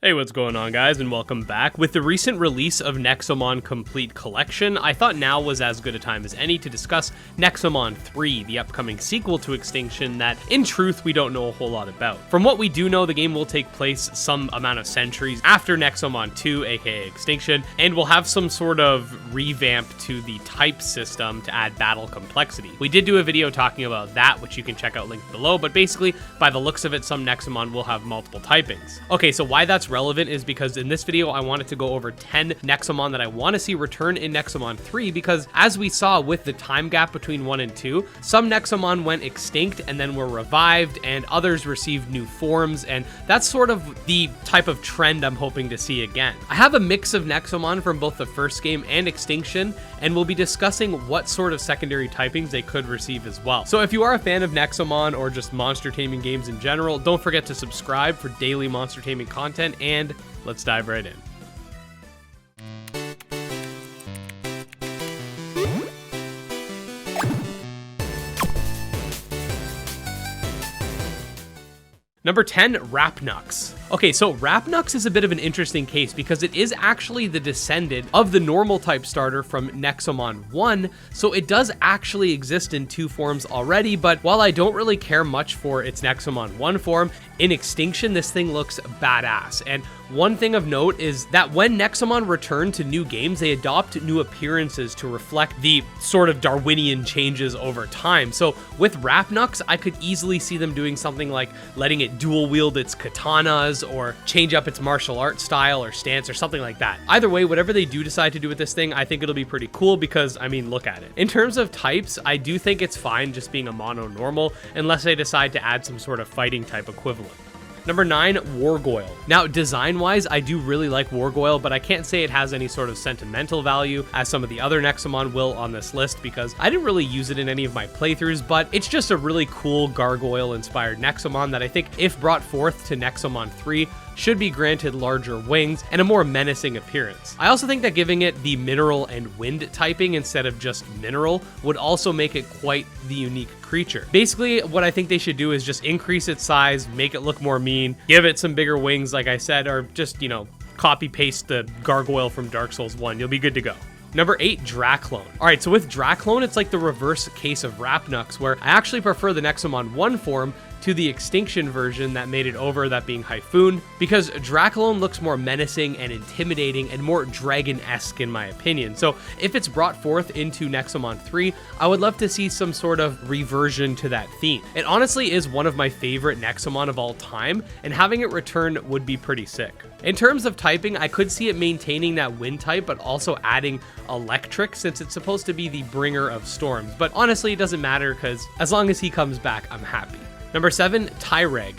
Hey, what's going on, guys, and welcome back. With the recent release of Nexomon Complete Collection, I thought now was as good a time as any to discuss Nexomon 3, the upcoming sequel to Extinction that, in truth, we don't know a whole lot about. From what we do know, the game will take place some amount of centuries after Nexomon 2, aka Extinction, and will have some sort of revamp to the type system to add battle complexity. We did do a video talking about that, which you can check out linked below, but basically, by the looks of it, some Nexomon will have multiple typings. Okay, so why that's relevant is because in this video I wanted to go over 10 Nexomon that I want to see return in Nexomon 3, because as we saw with the time gap between 1 and 2, some Nexomon went extinct and then were revived and others received new forms, and that's sort of the type of trend I'm hoping to see again. I have a mix of Nexomon from both the first game and Extinction, and we'll be discussing what sort of secondary typings they could receive as well. So if you are a fan of Nexomon or just monster taming games in general, don't forget to subscribe for daily monster taming content, and let's dive right in. Number 10, Rapnux. Okay, so Rapnux is a bit of an interesting case because it is actually the descendant of the normal type starter from Nexomon 1, so it does actually exist in 2 forms already, but while I don't really care much for its Nexomon 1 form, in Extinction this thing looks badass. And one thing of note is that when Nexomon return to new games, they adopt new appearances to reflect the sort of Darwinian changes over time. So with Rapnux, I could easily see them doing something like letting it dual wield its katanas or change up its martial art style or stance or something like that. Either way, whatever they do decide to do with this thing, I think it'll be pretty cool because, I mean, look at it. In terms of types, I do think it's fine just being a mono normal unless they decide to add some sort of fighting type equivalent. Number 9, Wargoyle. Now, design-wise, I do really like Wargoyle, but I can't say it has any sort of sentimental value as some of the other Nexomon will on this list because I didn't really use it in any of my playthroughs, but it's just a really cool gargoyle-inspired Nexomon that I think, if brought forth to Nexomon 3, should be granted larger wings and a more menacing appearance. I also think that giving it the mineral and wind typing instead of just mineral would also make it quite the unique creature. Basically, what I think they should do is just increase its size, make it look more mean, give it some bigger wings, like I said, or just, you know, copy paste the gargoyle from Dark Souls 1. You'll be good to go. Number 8, Draclone. All right, so with Draclone, it's like the reverse case of Rapnux, where I actually prefer the Nexomon 1 form to the Extinction version that made it over, that being Hyphoon, because Draclone looks more menacing and intimidating and more dragon-esque in my opinion. So if it's brought forth into Nexomon 3, I would love to see some sort of reversion to that theme. It honestly is one of my favorite Nexomon of all time, and having it return would be pretty sick. In terms of typing, I could see it maintaining that wind type, but also adding electric since it's supposed to be the bringer of storms. But honestly, it doesn't matter because as long as he comes back, I'm happy. Number 7, Tyreg.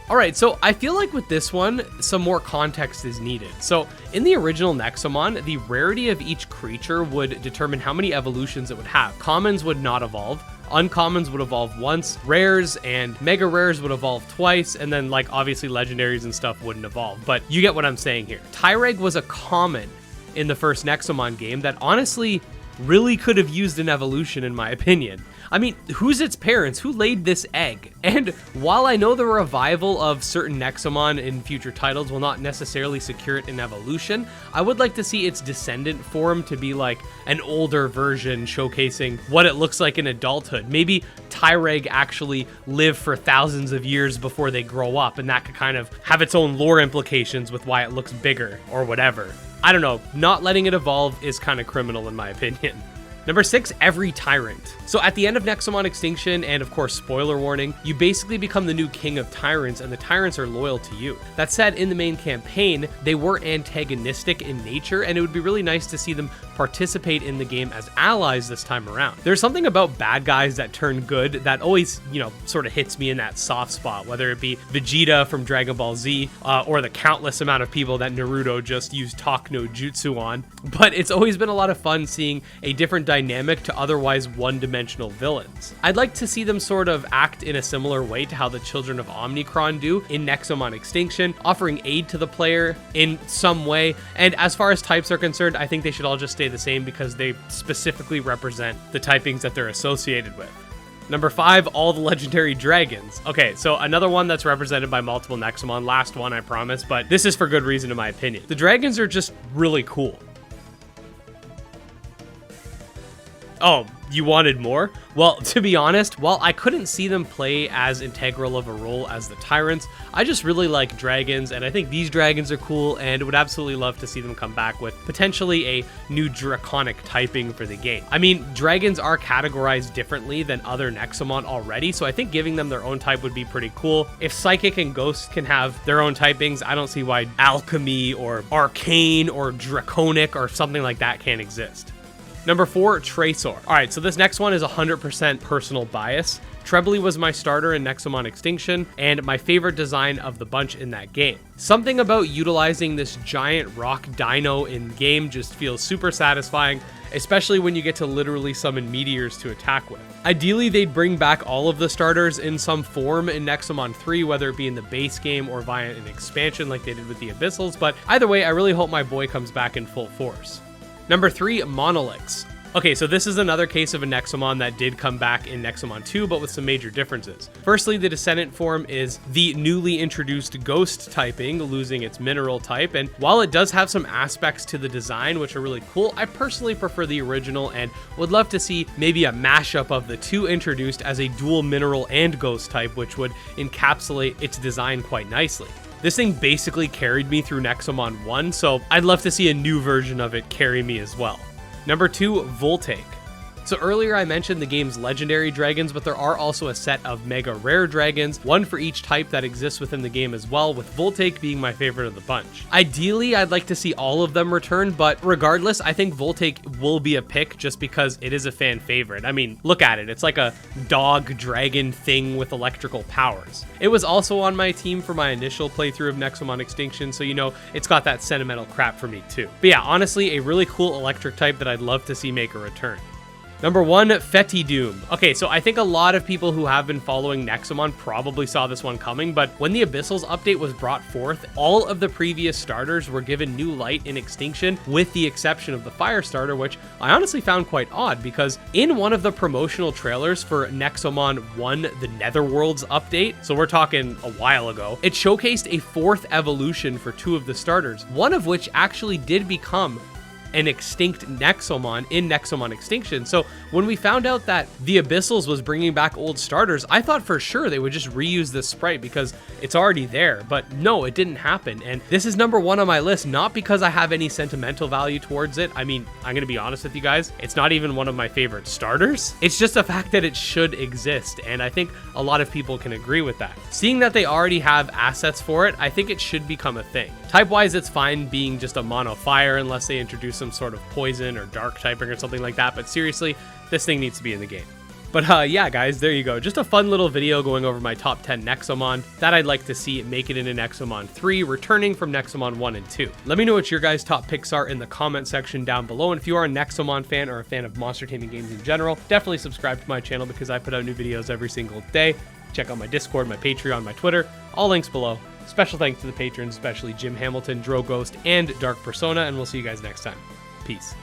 All right, so I feel like with this one, some more context is needed. So in the original Nexomon, the rarity of each creature would determine how many evolutions it would have. Commons would not evolve. Uncommons would evolve once, rares and mega rares would evolve twice, and then like obviously legendaries and stuff wouldn't evolve, but you get what I'm saying here. Tyreg was a common in the first Nexomon game that honestly really could have used an evolution in my opinion. I mean, who's its parents? Who laid this egg? And while I know the revival of certain Nexomon in future titles will not necessarily secure it in evolution, I would like to see its descendant form to be like an older version showcasing what it looks like in adulthood. Maybe Tyreg actually live for thousands of years before they grow up, and that could kind of have its own lore implications with why it looks bigger or whatever. I don't know, not letting it evolve is kind of criminal in my opinion. Number 6, every Tyrant. So at the end of Nexomon Extinction, and of course spoiler warning, you basically become the new king of Tyrants, and the Tyrants are loyal to you. That said, in the main campaign, they were antagonistic in nature, and it would be really nice to see them participate in the game as allies this time around. There's something about bad guys that turn good that always, you know, sort of hits me in that soft spot, whether it be Vegeta from Dragon Ball Z, or the countless amount of people that Naruto just used Talk no Jutsu on. But it's always been a lot of fun seeing a different dynamic to otherwise one-dimensional villains. I'd like to see them sort of act in a similar way to how the Children of Omnicron do in Nexomon Extinction, offering aid to the player in some way. And as far as types are concerned, I think they should all just stay the same because they specifically represent the typings that they're associated with. Number 5, all the legendary dragons. Okay, so another one that's represented by multiple Nexomon. Last one, I promise, but this is for good reason in my opinion. The dragons are just really cool. Oh, you wanted more? Well, to be honest, while I couldn't see them play as integral of a role as the Tyrants, I just really like dragons, and I think these dragons are cool, and would absolutely love to see them come back with potentially a new draconic typing for the game. I mean, dragons are categorized differently than other Nexomon already, so I think giving them their own type would be pretty cool. If Psychic and Ghost can have their own typings, I don't see why Alchemy or Arcane or Draconic or something like that can't exist. Number 4, Traceor. All right, so this next one is 100% personal bias. Trebly was my starter in Nexomon Extinction, and my favorite design of the bunch in that game. Something about utilizing this giant rock dino in game just feels super satisfying, especially when you get to literally summon meteors to attack with. Ideally, they'd bring back all of the starters in some form in Nexomon 3, whether it be in the base game or via an expansion like they did with the Abyssals, but either way, I really hope my boy comes back in full force. Number 3, Monoliths. Okay, so this is another case of a Nexomon that did come back in Nexomon 2, but with some major differences. Firstly, the descendant form is the newly introduced ghost typing, losing its mineral type, and while it does have some aspects to the design which are really cool, I personally prefer the original and would love to see maybe a mashup of the two introduced as a dual mineral and ghost type, which would encapsulate its design quite nicely. This thing basically carried me through Nexomon 1, so I'd love to see a new version of it carry me as well. Number 2, Voltaic. So earlier I mentioned the game's legendary dragons, but there are also a set of mega rare dragons, one for each type that exists within the game as well, with Voltaic being my favorite of the bunch. Ideally, I'd like to see all of them return, but regardless, I think Voltaic will be a pick just because it is a fan favorite. I mean, look at it. It's like a dog dragon thing with electrical powers. It was also on my team for my initial playthrough of Nexomon Extinction, so you know, it's got that sentimental crap for me too. But yeah, honestly, a really cool electric type that I'd love to see make a return. Number 1, Fetty Doom. Okay, so I think a lot of people who have been following Nexomon probably saw this one coming, but when the Abyssals update was brought forth, all of the previous starters were given new light in Extinction, with the exception of the Fire starter, which I honestly found quite odd, because in one of the promotional trailers for Nexomon 1, the Netherworlds update, so we're talking a while ago, it showcased a 4th evolution for 2 of the starters, one of which actually did become an extinct Nexomon in Nexomon Extinction. So when we found out that the Abyssals was bringing back old starters, I thought for sure they would just reuse this sprite because it's already there, but no, it didn't happen. And this is number 1 on my list, not because I have any sentimental value towards it. I mean, I'm gonna be honest with you guys, it's not even one of my favorite starters. It's just a fact that it should exist, and I think a lot of people can agree with that. Seeing that they already have assets for it, I think it should become a thing. Type-wise, it's fine being just a mono fire unless they introduce some sort of poison or dark typing or something like that, but seriously, this thing needs to be in the game. But yeah, guys, there you go. Just a fun little video going over my top 10 Nexomon that I'd like to see make it into Nexomon 3, returning from Nexomon 1 and 2. Let me know what your guys' top picks are in the comment section down below, and if you are a Nexomon fan or a fan of monster taming games in general, definitely subscribe to my channel because I put out new videos every single day. Check out my Discord, my Patreon, my Twitter, all links below. Special thanks to the patrons, especially Jim Hamilton, Droghost, and Dark Persona, and we'll see you guys next time. Peace.